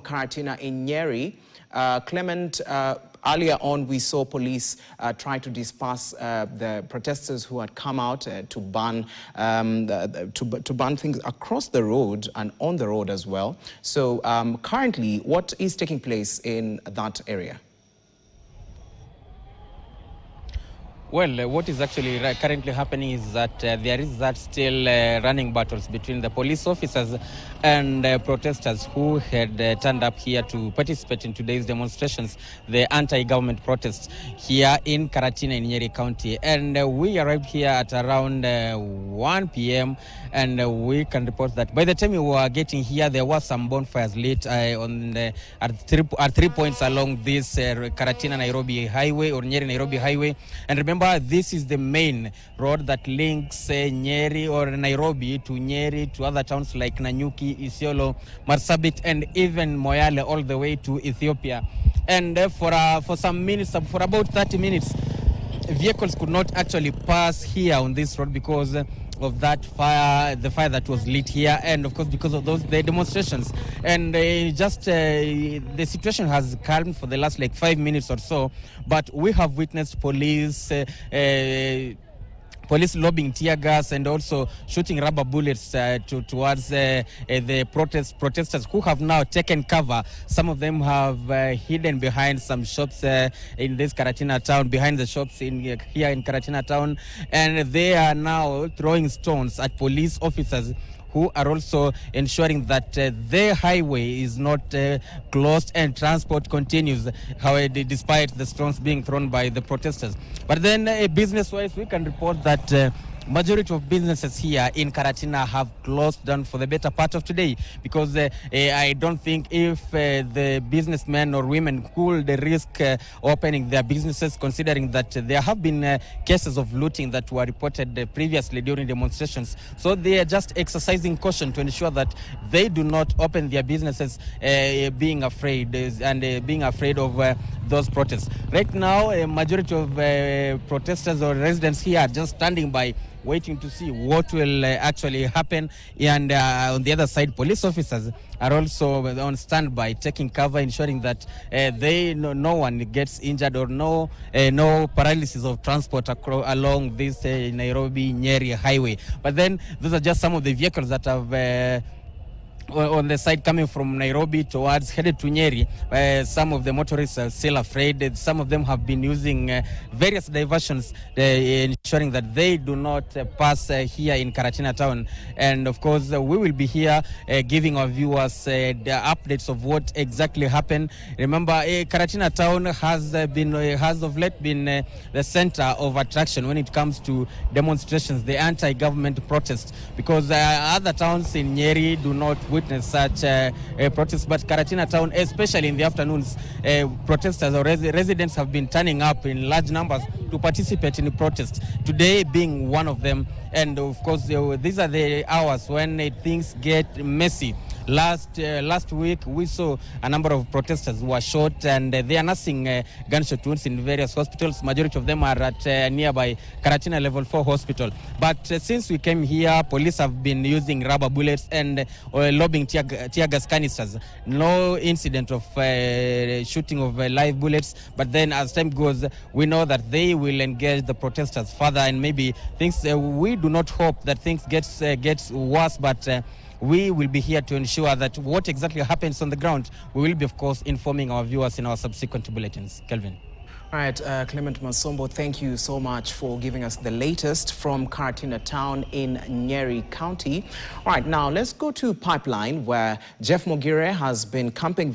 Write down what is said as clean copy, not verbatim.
Karatina in Nyeri. Clement, earlier on we saw police try to disperse the protesters who had come out to ban things across the road and on the road as well. So currently, what is taking place in that area? Well, what is actually currently happening is that there is that still running battles between the police officers and protesters who had turned up here to participate in today's demonstrations, the anti-government protests here in Karatina in Nyeri County. And we arrived here at around 1 p.m. and we can report that by the time we were getting here, there were some bonfires lit at three points along this Karatina-Nairobi highway or Nyeri-Nairobi highway. And remember, this is the main road that links Nyeri or Nairobi to Nyeri to other towns like Nanyuki, Isiolo, Marsabit, and even Moyale all the way to Ethiopia. And for some minutes, for about 30 minutes, vehicles could not actually pass here on this road because of that fire, the fire that was lit here, and of course because of the demonstrations. And the situation has calmed for the last like 5 minutes or so, but we have witnessed police lobbing tear gas and also shooting rubber bullets towards the protesters who have now taken cover. Some of them have hidden behind some shops in this Karatina town, behind the shops here in Karatina town, and they are now throwing stones at police officers who are also ensuring that their highway is not closed and transport continues, despite the stones being thrown by the protesters. But then business-wise, we can report that majority of businesses here in Karatina have closed down for the better part of today because I don't think if the businessmen or women could risk opening their businesses, considering that there have been cases of looting that were reported previously during demonstrations. So they are just exercising caution to ensure that they do not open their businesses being afraid of those protests. Right now, a majority of protesters or residents here are just standing by, waiting to see what will actually happen. And on the other side, police officers are also on standby, taking cover, ensuring that no one gets injured or no paralysis of transport along this Nairobi-Nyeri highway. But then those are just some of the vehicles that have on the side coming from Nairobi headed to Nyeri. Some of the motorists are still afraid. Some of them have been using various diversions, ensuring that they do not pass here in Karatina town. And of course, we will be here giving our viewers the updates of what exactly happened. Remember, Karatina town has of late been the center of attraction when it comes to demonstrations, the anti-government protests, because other towns in Nyeri do not witness such protests, but Karatina town, especially in the afternoons, protesters or residents have been turning up in large numbers to participate in the protests, today being one of them. And of course, these are the hours when things get messy. Last week, we saw a number of protesters who were shot, and they are nursing gunshot wounds in various hospitals. Majority of them are at nearby Karatina Level 4 hospital. But since we came here, police have been using rubber bullets and lobbing tear gas canisters. No incident of shooting of live bullets. But then as time goes, we know that they will engage the protesters further, and maybe things, we do not hope that things gets worse, but we will be here to ensure that what exactly happens on the ground, we will be, of course, informing our viewers in our subsequent bulletins. Kelvin. All right, Clement Masombo, thank you so much for giving us the latest from Karatina town in Nyeri County. All right, now let's go to Pipeline, where Jeff Mogire has been camping